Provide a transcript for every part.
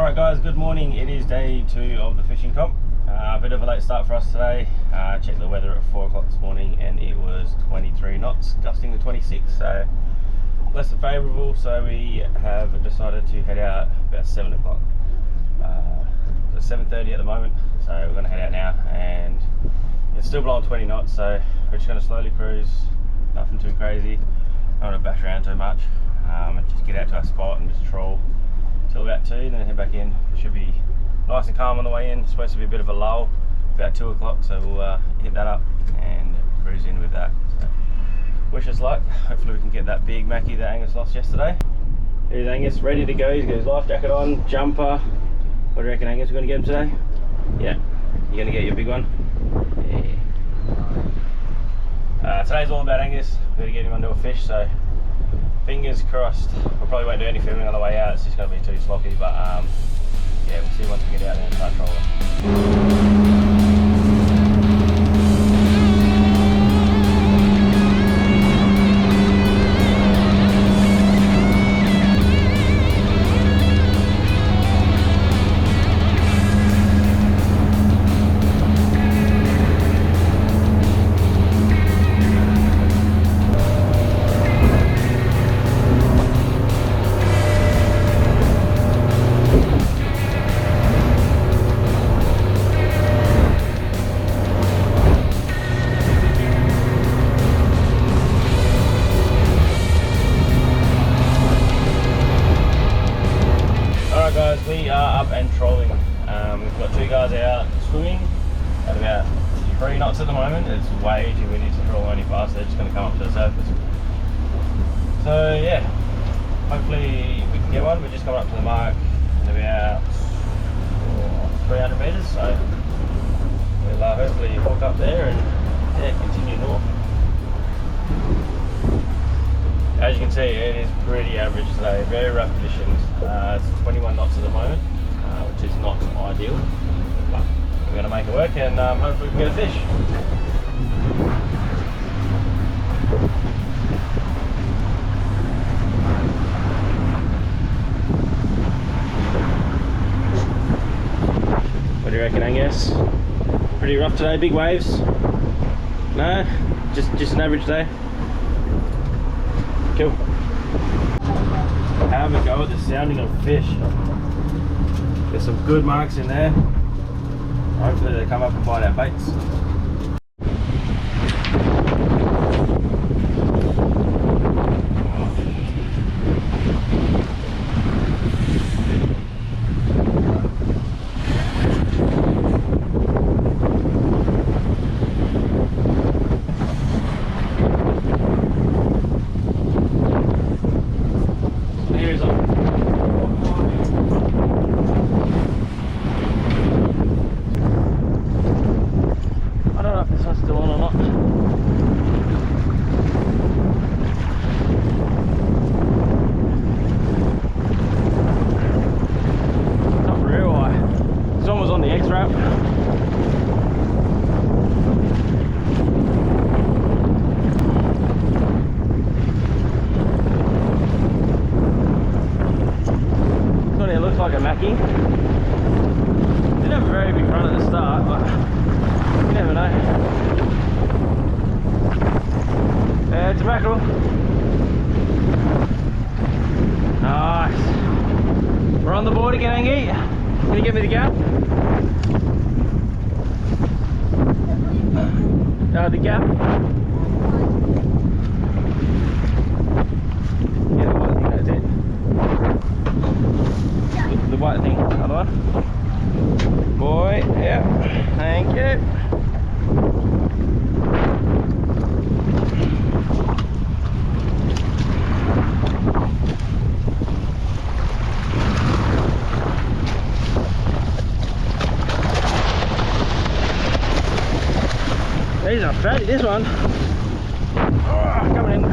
Alright guys, good morning. It is day 2 of the fishing comp. A bit of a late start for us today. Checked the weather at 4 o'clock this morning and it was 23 knots, gusting to 26, so less than favourable. So we have decided to head out about 7 o'clock. It's 7:30 at the moment, so we're going to head out now, and it's still blowing 20 knots, so we're just going to slowly cruise, nothing too crazy. I don't want to bash around too much, and just get out to our spot and just troll till about 2, then head back in. It should be nice and calm on the way in. It's supposed to be a bit of a lull about 2 o'clock, so we'll hit that up and cruise in with that. So wish us luck. Hopefully we can get that big Mackie that Angus lost yesterday. Here's Angus ready to go. He's got his life jacket on, jumper. What do you reckon, Angus? We're going to get him today? Yeah. You going to get your big one? Yeah. Today's all about Angus. We're going to get him onto a fish, so fingers crossed. We probably won't do any filming on the way out. It's just going to be too sloppy, but yeah, we'll see once we get out there and start trolling. We are up and trolling. We've got 2 guys out swimming at about 3 knots at the moment. It's way too windy to troll any faster. They're just going to come up to the surface. So yeah, hopefully we can get one. We're just coming up to the mark in about 300 metres, so we'll hopefully hook up there and yeah, continue north. As you can see, it is pretty average today, very rough conditions. It's 21 knots at the moment, which is not ideal, but we're going to make it work and hopefully we can get a fish. What do you reckon, Angus? Pretty rough today, big waves? No? Just an average day? Cool. Have a go at the sounding of fish. There's some good marks in there. Hopefully they come up and bite our baits. Like a Mackie. Didn't have a very big run at the start, but you never know. Yeah, it's a mackerel. Nice. We're on the board again, Angie. Can you give me the gap? The gap. Yeah, I think that's it. The white thing, other one. Boy, yeah, thank you. These are fatty, this one. Oh, coming in.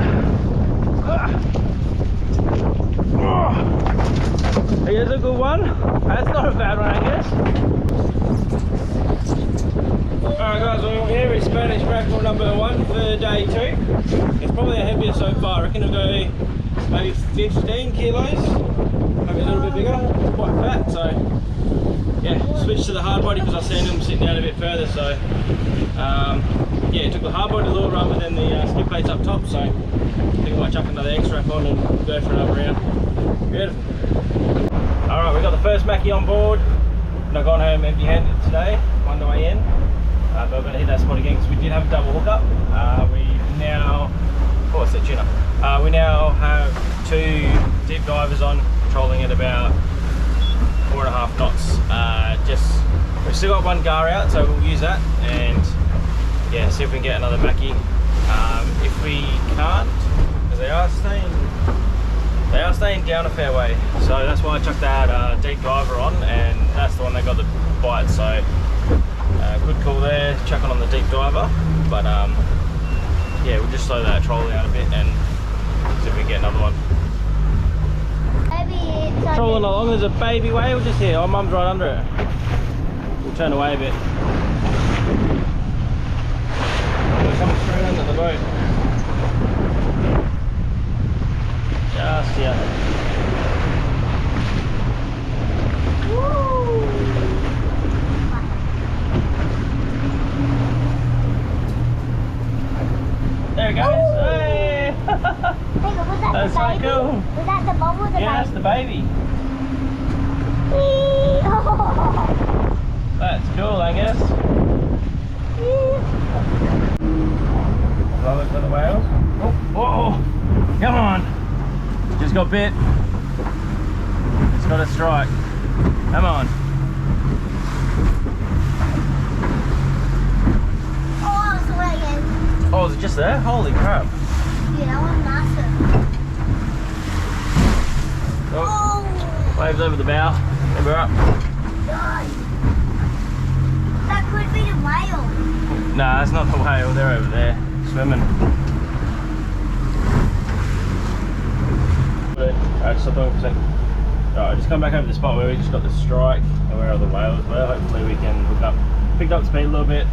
Here's a good one. That's not a bad one, I guess. Alright guys, we're here with Spanish mackerel number 1 for day 2. It's probably the heaviest so far. I reckon it'll go maybe 15 kilos. Maybe a little bit bigger. It's quite fat. flat, so yeah, switched to the hard body because I seen them sitting down a bit further, so yeah, took the hard body lure rather than the skid plates up top, so I think I might chuck another X-Wrap on and go for another round. Beautiful. Alright, we got the first Mackie on board, and I've gone home empty-handed today, on the way in. But we're going to hit that spot again because we did have a double hookup. We now, oh, it's a tuna. We now have 2 deep divers on, trolling at about 4.5 knots. We've still got 1 gar out, so we'll use that and yeah, see if we can get another Mackie. If we can't, because they are staying down a fair way, so that's why I chucked that deep diver on, and that's the one that got the bite. So good call there, chucking on the deep diver, but yeah, we'll just slow that troll down a bit and see if we can get another one. Trolling along, there's a baby whale just here. Oh, mum's right under it. We'll turn away a bit. They're coming straight under the boat. Just here. Woo! There it goes. Hey! That's so cool. Was that the bubble? Yeah, that's the baby. That's cool, Angus. Love it for the whales. Oh, whoa! Come on! Just got bit. It's got a strike. Come on. Oh, it's swinging. Oh, is it just there? Holy crap. Yeah, that one's massive. Oh. Waves over the bow. Then we're up. God. That could be the whale. Nah, that's not the whale. They're over there, swimming. Alright, stop talking for a second. Alright, just come back over the spot where we just got the strike and where all the whales were. Hopefully we can hook up, picked up speed a little bit.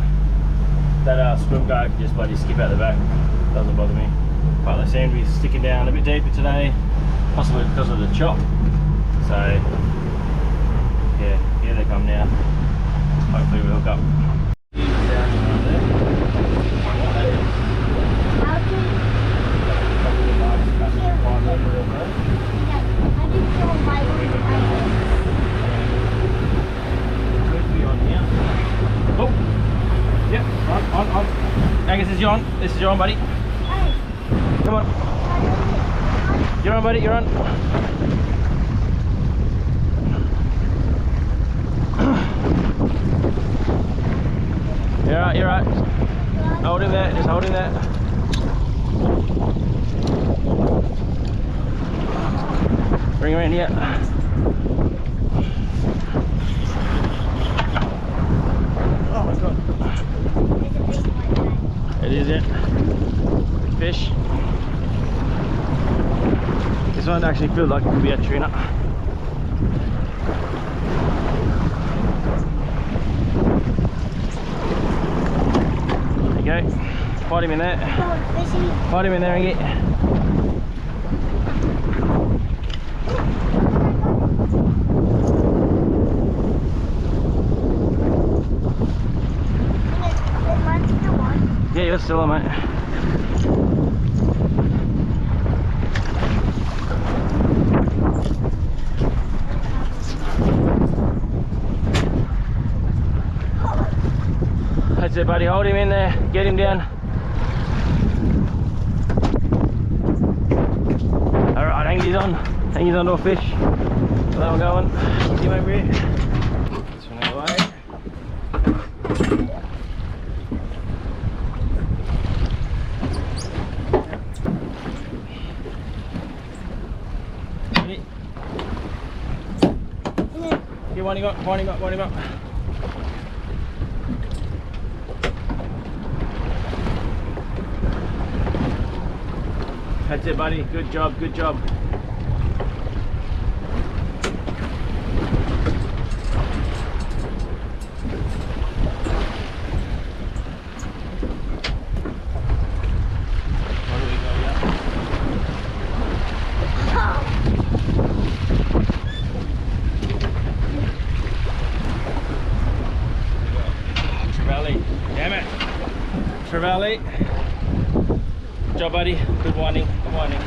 That swim guy can just bloody skip out the back. Doesn't bother me. But they seem to be sticking down a bit deeper today, possibly because of the chop. So yeah, here they come now. Hopefully we hook up. Oh, yeah, on. Angus, this is you on. This is your on, buddy. Come on. You're on, buddy, you're on. You're right. Hold him there, just hold him there. Bring him in here. Oh my god. It is it. Big fish. This one actually feels like it could be a tuna. There you go. Fight him in there. Fight him in there, Angie. Yeah, you're still on, mate. That's it, buddy. Hold him in there. Get him down. Alright, Angie's on. Angie's on to a fish. Got that one going. See him over here. This one out of the way. Here, wind him up, wind him up, wind him up. That's it, buddy. Good job, good job. trevally. Good job, buddy. Good winding. Good winding.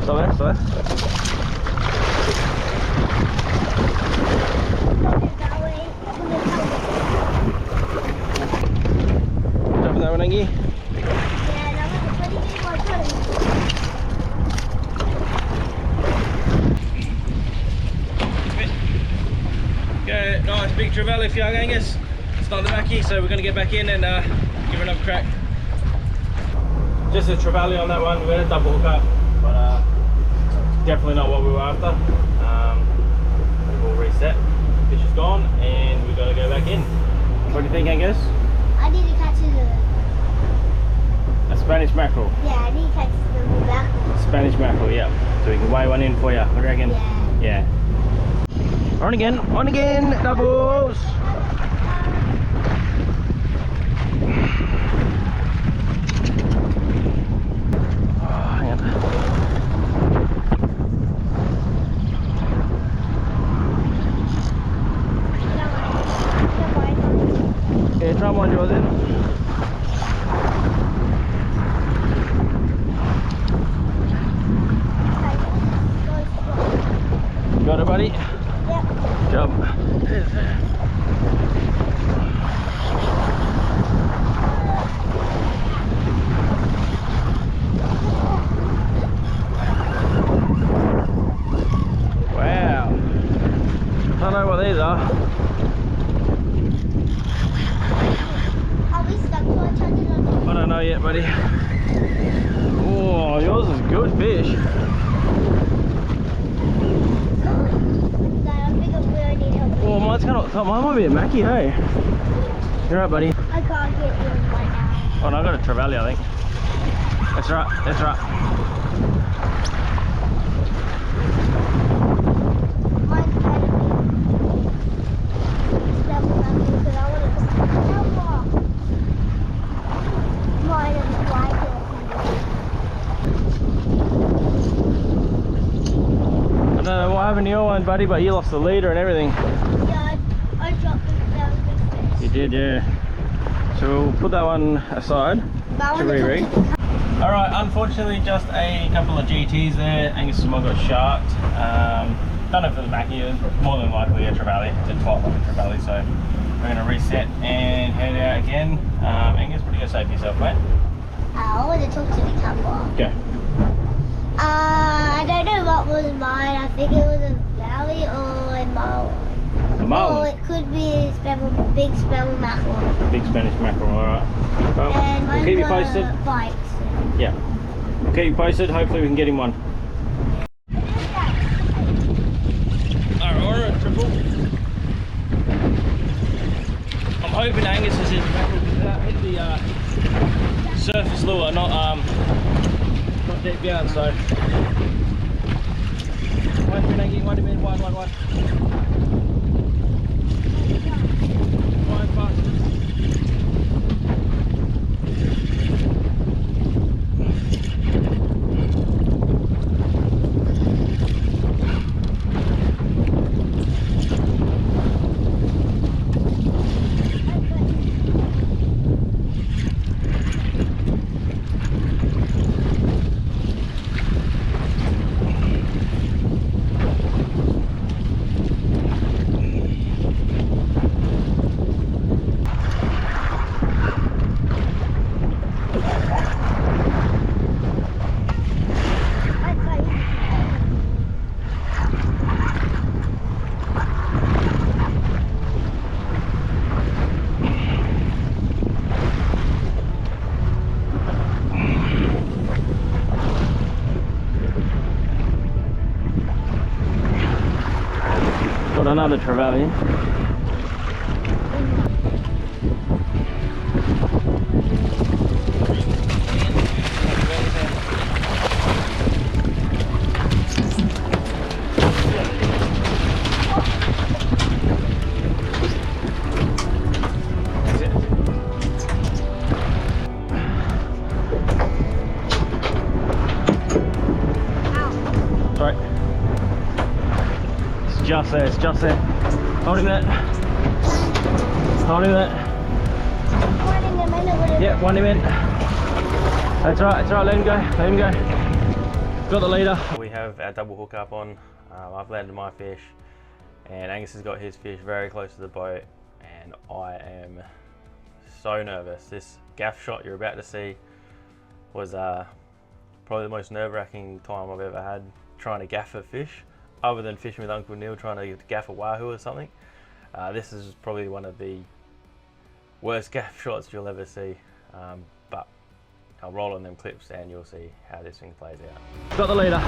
Stop there, stop there. Dropping that one, Angie. Nice big trevally for young Angus. It's not the Mackie, so we're going to get back in and give it another crack. Just a trevally on that one. We had a double hookup, but definitely not what we were after. We'll reset. Fish is gone, and we've got to go back in. What do you think, Angus? I need to catch A Spanish mackerel. Yeah, I need to catch the mackerel. Spanish mackerel, yeah. So we can weigh one in for you. What do you reckon? Yeah. On again, doubles. Oh, hang on. Yeah, try and wind yours in. Got it, buddy? Yep. Job. Wow. Don't know what these are. Are we stuck to our charger or not? I don't know yet, buddy. Oh, yours is a good fish. Oh, mine might be a Mackie, hey? You're right, buddy. I can't get in right now. Oh no, I got a trevally, I think. That's right, that's right. Mine's better. Double mackerel because I want to double. Mine is white. I don't know what happened to your one, buddy, but you lost the leader and everything. Yeah, I dropped it down the fish. You did, yeah. So we'll put that one aside to re-rig. Alright, unfortunately just a couple of GTs there. Angus and Mog got sharked. Don't know if it was Mackie, more than likely a trevally. It's a 12 like a trevally, so we're going to reset and head out again. Angus, what are you going to say for yourself, mate? I want to talk to the camera. Okay. I don't know what was mine. I think it was a valley or a marlin. A marlin? Or it could be a big speckled mackerel. Big Spanish mackerel, alright. Well, And we'll keep you posted. Bites. Yeah. We'll keep you posted. Hopefully we can get him one. Alright, order a triple. I'm hoping Angus is his mackerel because that hit the surface lure, not deep down, so. One minute, Angie, one. One fast. Got another trevally. Sorry. just there, it's just there. Hold him there. Hold him there. One in the middle. Yeah, one him in. That's right, let him go, let him go. Got the leader. We have our double hookup on. I've landed my fish and Angus has got his fish very close to the boat and I am so nervous. This gaff shot you're about to see was probably the most nerve-wracking time I've ever had trying to gaff a fish, other than fishing with Uncle Neil trying to gaff a wahoo or something. This is probably one of the worst gaff shots you'll ever see, but I'll roll on them clips and you'll see how this thing plays out. Got the leader.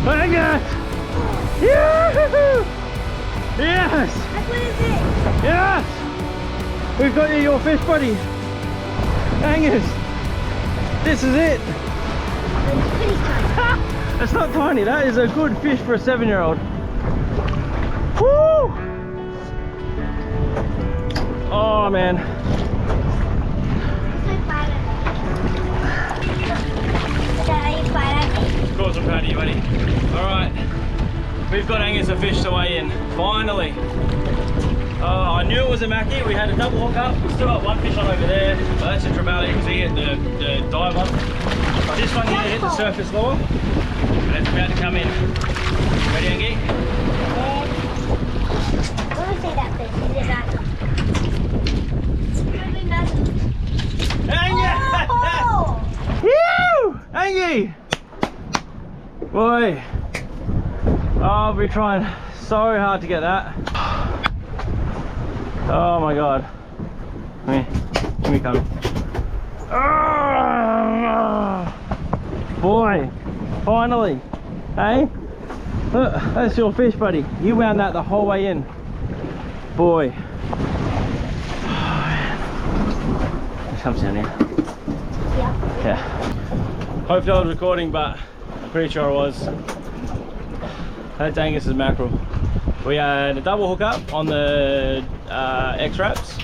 Angus! Yoo-hoo! Yes! What is it? Yes! We've got you your fish, buddy. Angus! This is it! It's pretty tiny. That's not tiny, that is a good fish for a 7-year-old. Woo! Oh man. Of course I'm proud of you, buddy. Alright, we've got Angus a fish to weigh in, finally. I knew it was a Mackie. We had a double hookup. We've still got one fish on over there, but that's a trevally because he hit the dive one. This one here hit the surface lure, and it's about to come in. Ready, Angie? Yeah. I want to see that fish. Is it that? It's really nice. Angie! Woo! Angie! Boy, I'll be trying so hard to get that. Oh my god. Let me come. Boy, finally. Hey? Look, that's your fish, buddy. You wound that the whole way in. Boy. It comes down here. Yeah. Hopefully I was recording, but I'm pretty sure I was. That's Angus's mackerel. We had a double hookup on the X-Wraps,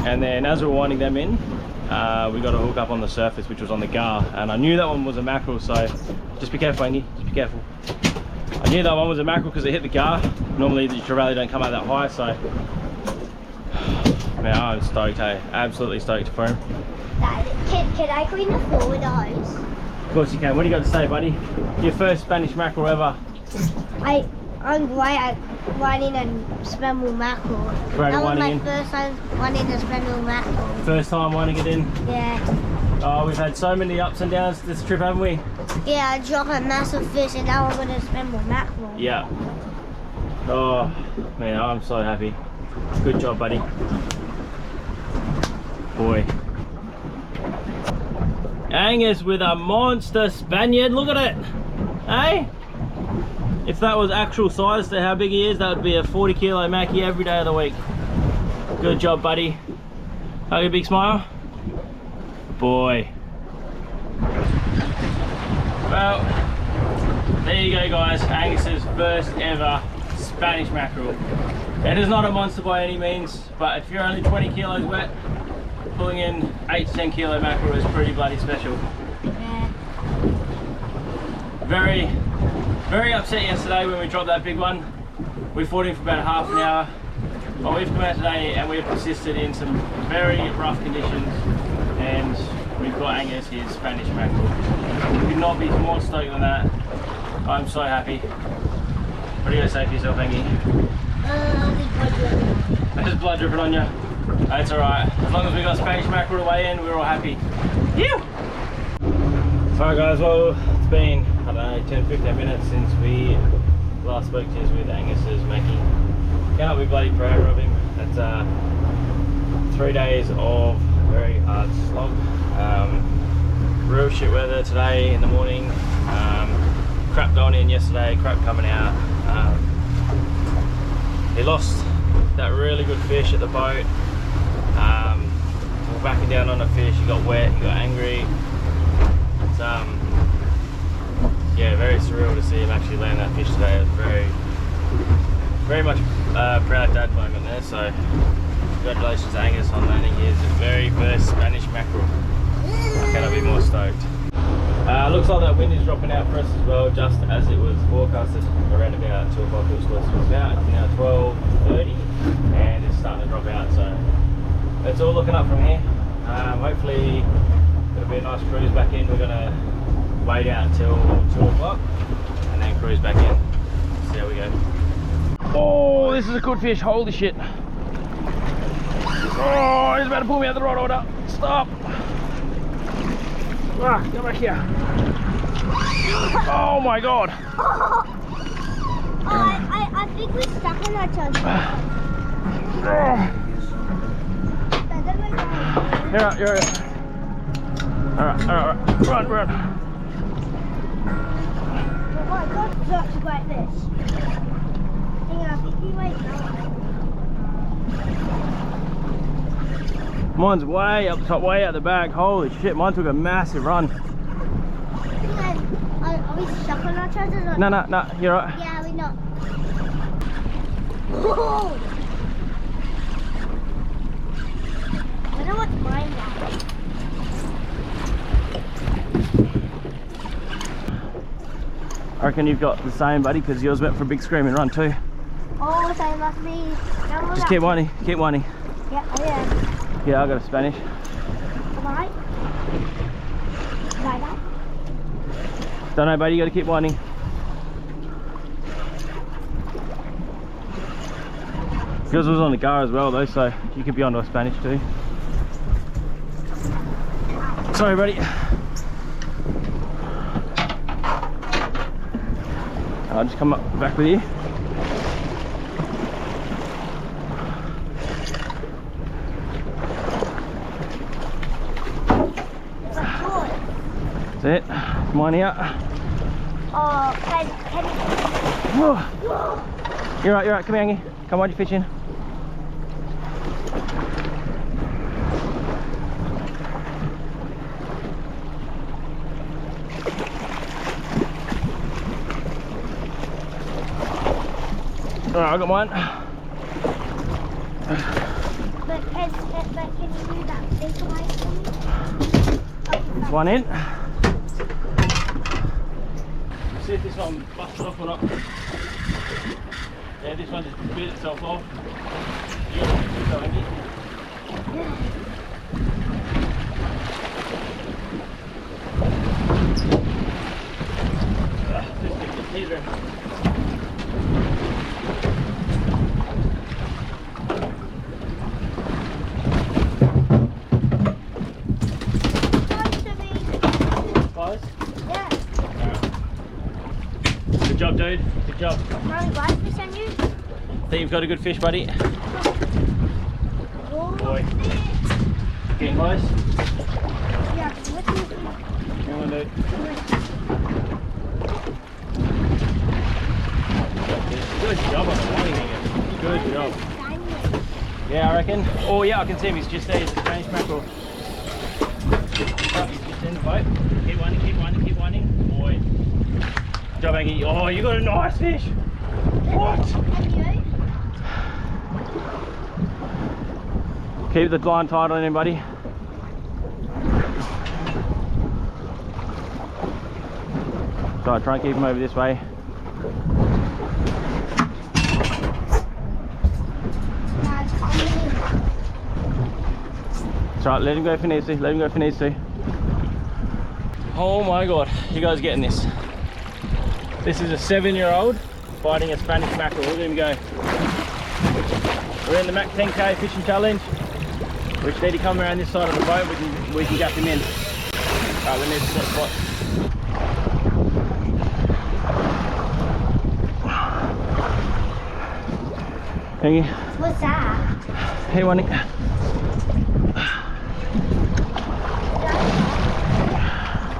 and then as we were winding them in, we got a hookup on the surface, which was on the gar, and I knew that one was a mackerel, so just be careful, Angie, just be careful. I knew that one was a mackerel because it hit the gar. Normally the trevally don't come out that high, so man, I'm stoked, hey, absolutely stoked for him. Can I clean the floor with the hose? Of course you can. What do you got to say, buddy? Your first Spanish mackerel ever. I'm great at running and spendable mackerel. Great That at was my running in? first time running a spendable mackerel. First time winding it in. Yeah. Oh, we've had so many ups and downs this trip, haven't we? Yeah, I dropped a massive fish and now I'm going to spendable mackerel. Yeah. Oh, man, I'm so happy. Good job, buddy. Boy. Angus with a monster Spaniard, look at it! Hey? If that was actual size to how big he is, that would be a 40 kilo Mackie every day of the week. Good job, buddy. Hug a big smile. Boy. Well, there you go, guys. Angus's first ever Spanish mackerel. It is not a monster by any means, but if you're only 20 kilos wet, pulling in 8 to 10 kilo mackerel is pretty bloody special. Yeah. Very upset yesterday when we dropped that big one. We fought him for about half an hour, but we've come out today and we've persisted in some very rough conditions, and we've got Angus his Spanish mackerel. Could not be more stoked than that. I'm so happy. What are you going to say for yourself, Angie? There's blood dripping on you. That's alright. As long as we got Spanish mackerel to weigh in, we're all happy. Phew! Alright guys, well, it's been, I don't know, 10-15 minutes since we last spoke to you with Angus's Mackie. Can't be bloody proud of him. That's 3 days of very hard slog. Real shit weather today in the morning. Crap going in yesterday, crap coming out. He lost that really good fish at the boat. backing down on a fish, you got wet, you got angry. It's yeah, very surreal to see him actually land that fish today. It was very much proud dad moment there. So congratulations to Angus on landing his very first Spanish mackerel. I cannot be more stoked. Looks like that wind is dropping out for us as well, just as it was forecasted around about 2 o'clock. It was supposed to be about, it's now 12:30 and it's starting to drop out, so it's all looking up from here. Hopefully it'll be a nice cruise back in. We're going to wait out until 2 o'clock and then cruise back in. See how we go. Oh, this is a good fish, holy shit. Oh, he's about to pull me out the rod order. Stop. Ah, come back here. Oh my god. I think we're stuck on that chunk. You're right. Alright. Run. Oh my god, such a great fish. I think you might know. Mine's way up the top, way out the back. Holy shit, mine took a massive run. Are we stuck on our trousers? Or No, you're right. Yeah, we're not. Whoa! I don't know what's mine now. I reckon you've got the same, buddy, because yours went for a big screaming run too. Oh, so it must be. Just keep whining, keep whining. Yeah, I am. Yeah, I got a Spanish. Am I? Like that? Don't know, buddy, you gotta keep whining. Yours was on the gar as well though, so you could be onto a Spanish too. Sorry, buddy. I'll just come back with you. That's it. Mine out. Oh, can You're right. Come here, Angie. Come on, you're fishing. Alright, I got mine. But can you do that big one for me? There's one in. See if this one busted off or not. Yeah, this one just bit itself off. You got to do so, Angie. Just stick the teaser. Good job, dude. Good job. Really glad fish on you. Think you've got a good fish, buddy? Oh, Boy. Getting close? yeah, what's this? Come on, dude. Good job on the warning, Angus. Good job. Yeah, I reckon. Oh, yeah, I can see him. He's just there. He's a Spanish mackerel. Oh, he's just in the boat. Keep winding. Boy. Good job, Angie. Oh, you got a nice fish. What? Keep the line tight on him, buddy. So try and keep him over this way. That's right, let him go if he needs to. Oh my god, you guys getting this? This is a 7-year-old fighting a Spanish mackerel. Look at him go. We're in the Mac 10K fishing challenge. We just need to come around this side of the boat. We can gap him in. Alright, we need to set spot. Thank you. What's that? Hey, Wani.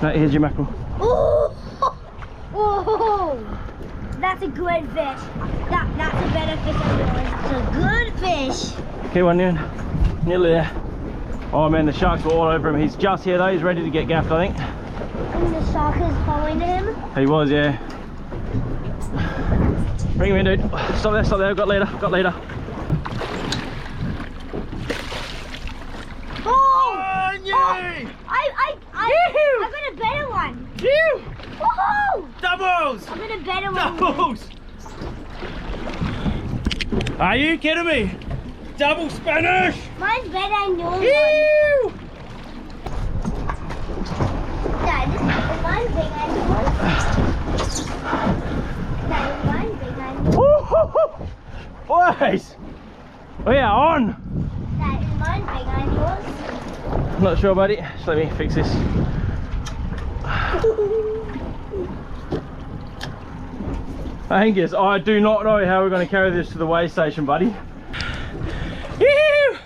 No, here's your mackerel. Oh! Oh! That's a good fish. That's a better fish than yours. It's a good fish. Okay, one in. Nearly there. Oh man, the sharks were all over him. He's just here though, he's ready to get gaffed, I think. And the shark is following him? He was, yeah. Bring him in, dude. Stop there, got leader, got leader. Oh! Yeah! Oh, I got a better one. Phew! Woohoo! Doubles! I got a better one. Doubles! Are you kidding me? Double Spanish! Mine's better than yours. Ew! Dad, is mine bigger than yours? Dad, is mine bigger than yours? Boys! We are on! Dad, is mine bigger than yours? I'm not sure, buddy. Just let me fix this. Angus, I do not know how we're going to carry this to the weigh station, buddy. Yoo-hoo!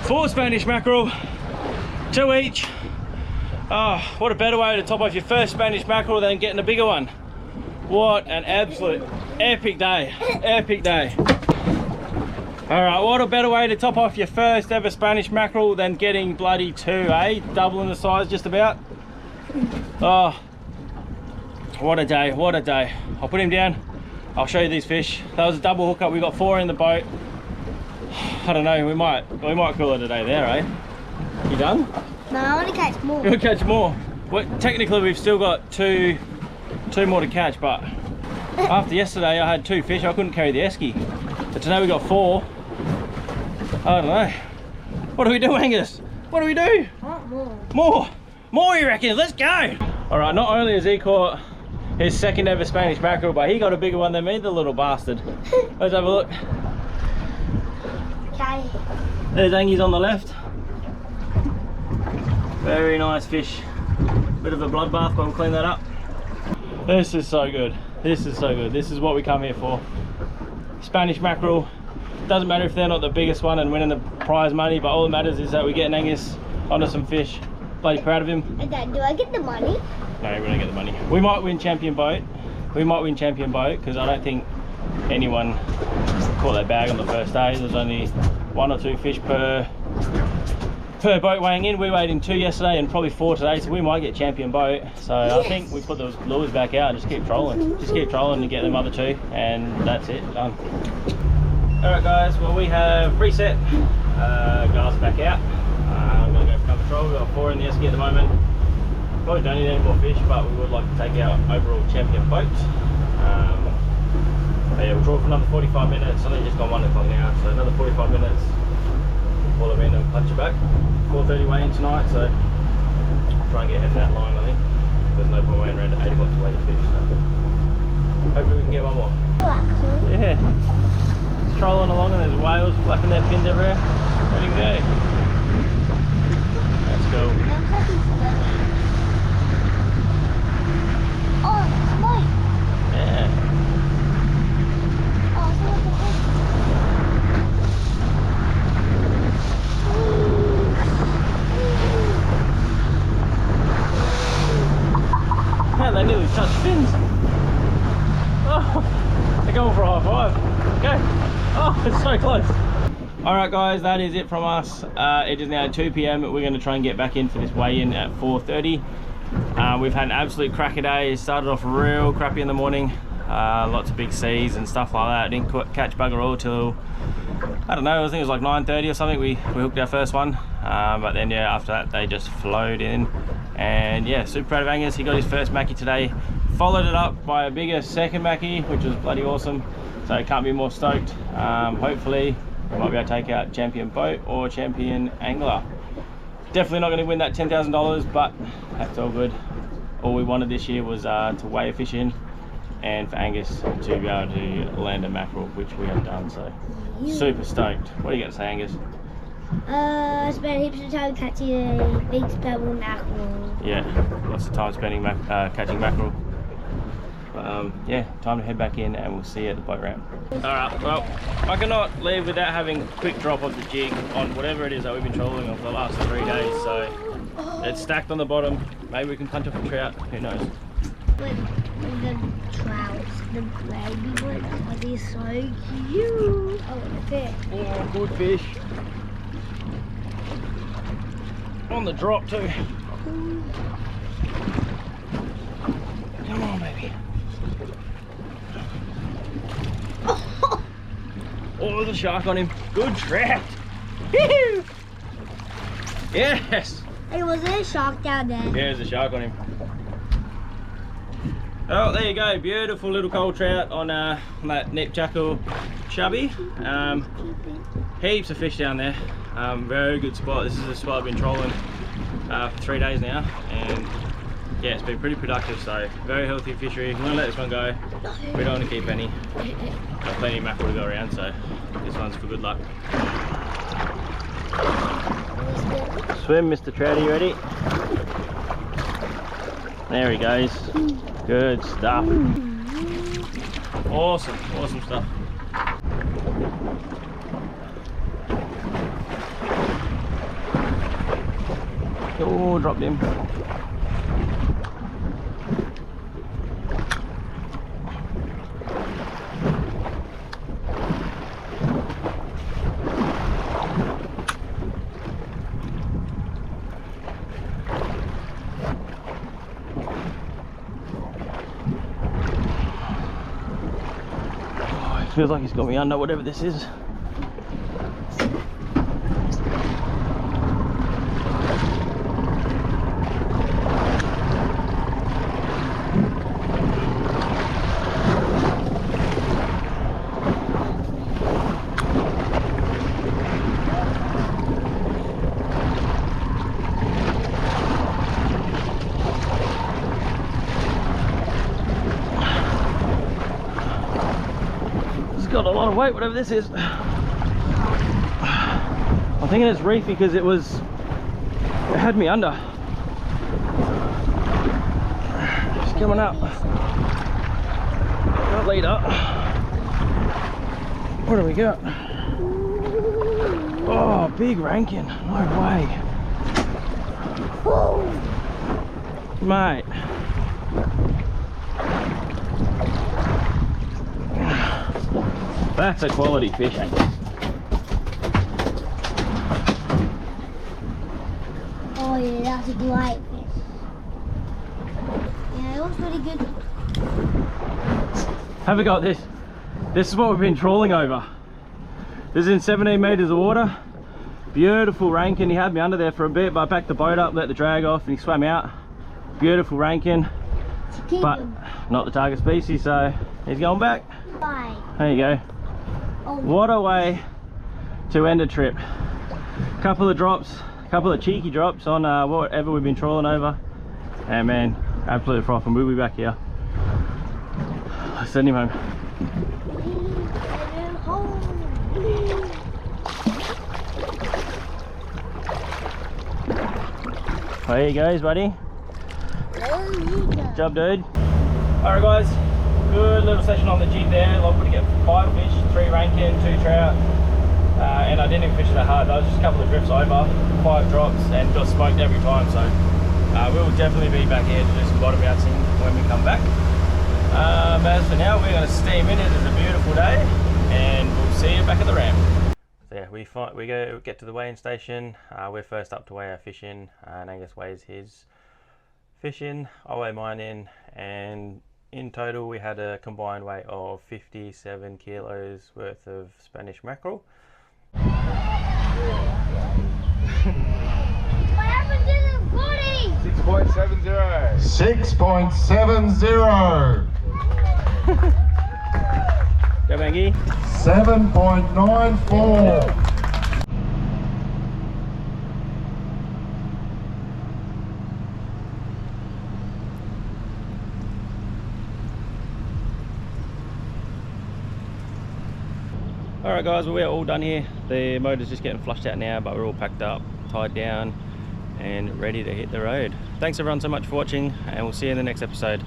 4 Spanish mackerel, 2 each. Oh, what a better way to top off your first Spanish mackerel than getting a bigger one. What an absolute epic day, epic day. All right, what a better way to top off your first ever Spanish mackerel than getting bloody 2, eh? Doubling the size just about. Oh, what a day, what a day. I'll put him down, I'll show you these fish. That was a double hookup, we got 4 in the boat. I don't know, we might call it a day there, eh? You done? No, I want to catch more. You want to catch more? Well, technically we've still got two more to catch, but after yesterday I had 2 fish, I couldn't carry the esky. But today we got 4. I don't know. What do we do, Angus? What do we do? I want more. More! More, you reckon? Let's go! Alright, not only has he caught his second ever Spanish mackerel, but he got a bigger one than me, the little bastard. Let's have a look. Okay. There's Angus on the left. Very nice fish. Bit of a bloodbath, but we'll clean that up. This is so good. This is so good. This is what we come here for. Spanish mackerel. Doesn't matter if they're not the biggest one and winning the prize money, but all that matters is that we get an Angus onto some fish. Bloody proud of him. And Dad, do I get the money? No, we don't get the money. We might win champion boat. We might win champion boat because I don't think anyone caught their bag on the first day. There's only 1 or 2 fish per boat weighing in. We weighed in 2 yesterday and probably 4 today, so we might get champion boat. So yes. I think we put those lures back out and just keep trolling. Just keep trolling to get them other 2, and that's it, done. Alright guys, well we have reset. Guys back out. I'm going to go for another troll. We've got 4 in the esky at the moment. Probably don't need any more fish, but we would like to take our overall champion boat. But yeah, we'll draw for another 45 minutes. I think it's just gone 1 o'clock now, so another 45 minutes. Pull them in and punch it back. 4:30 weigh in tonight, so try and get heading that line. I think there's no point waiting around at 8 o'clock to weigh the fish. So hopefully we can get one more. Yeah, it's trolling along and there's whales flapping their fins everywhere. Ready to go. Let's go. Oh, it's mine. Yeah. Oh, so what's the fish? Man, they nearly touched fins. Oh, they're going for a high five. Okay. Oh, it's so close. Alright guys, that is it from us. It is now 2 PM. We're going to try and get back in for this weigh-in at 4:30. We've had an absolute cracker day. It started off real crappy in the morning. Lots of big seas and stuff like that. Didn't catch bugger all till, I don't know, I think it was like 9:30 or something. We hooked our first one. But then yeah, after that they just flowed in. And yeah, super proud of Angus. He got his first mackie today. Followed it up by a bigger second mackie, which was bloody awesome. So can't be more stoked. Hopefully we might be able to take out champion boat or champion angler. Definitely not going to win that $10,000, but that's all good. All we wanted this year was to weigh a fish in and for Angus to be able to land a mackerel, which we have done. So super stoked. What are you going to say, Angus? I spent heaps of time catching a big speckled mackerel. Yeah, lots of time spending catching mackerel. Yeah, time to head back in and we'll see you at the boat ramp. Alright, well, I cannot leave without having a quick drop of the jig on whatever it is that we've been trolling on for the last 3 days. So it's stacked on the bottom. Maybe we can punch off a trout, who knows. But the trouts, the baby ones, are they so cute? Oh, the fish. Oh, good fish. On the drop too. Come on, baby. Oh, there's a shark on him. Good trout. Yes. Hey, was there a shark down there? Yeah, there's a shark on him. Oh, there you go. Beautiful little cold trout on that Nipjackal chubby. Heaps of fish down there. Very good spot. This is a spot I've been trolling for 3 days now, and yeah, it's been pretty productive. So very healthy fishery. I'm gonna let this one go. We don't want to keep any. Got plenty of mackerel to go around, so this one's for good luck. Swim, Mr. Trout, are you ready? There he goes. Good stuff. Awesome, awesome stuff. Oh, dropped him. Feels like he's got me under whatever this is. Got a lot of weight, whatever this is. I'm thinking it's reef because it had me under. It's coming up. Got lead up. What do we got? Oh, big rankin. No way. Mate. That's a quality fish, Angus. Oh yeah, that's a great fish. Yeah, it was pretty good. Have a go at this. This is what we've been trawling over. This is in 17 metres of water. Beautiful rankin. He had me under there for a bit, but I backed the boat up, let the drag off, and he swam out. Beautiful rankin, but not the target species, so he's going back. Bye. There you go. Oh. What a way to end a trip. Couple of drops, couple of cheeky drops on whatever we've been trawling over, and man, absolute froth, and we'll be back here. I'll send him home. There he goes, buddy. Good job, dude. Alright guys, good little session on the jig there. I was able to get 5 fish, 3 rankin, 2 trout, and I didn't even fish it that hard. That was just a couple of drifts over, 5 drops, and got smoked every time. So we will definitely be back here to do some bottom outing when we come back. As for now, we're going to steam in. It is a beautiful day, and we'll see you back at the ramp. So yeah, we get to the weighing station. We're first up to weigh our fish in, and Angus weighs his fish in. I weigh mine in, and in total we had a combined weight of 57 kilos worth of Spanish mackerel. What happened to the body? 6.70. 6.70. Go Bangy. 7.94. Alright guys, well, we're all done here. The motor's just getting flushed out now, but we're all packed up, tied down, and ready to hit the road. Thanks everyone so much for watching, and we'll see you in the next episode.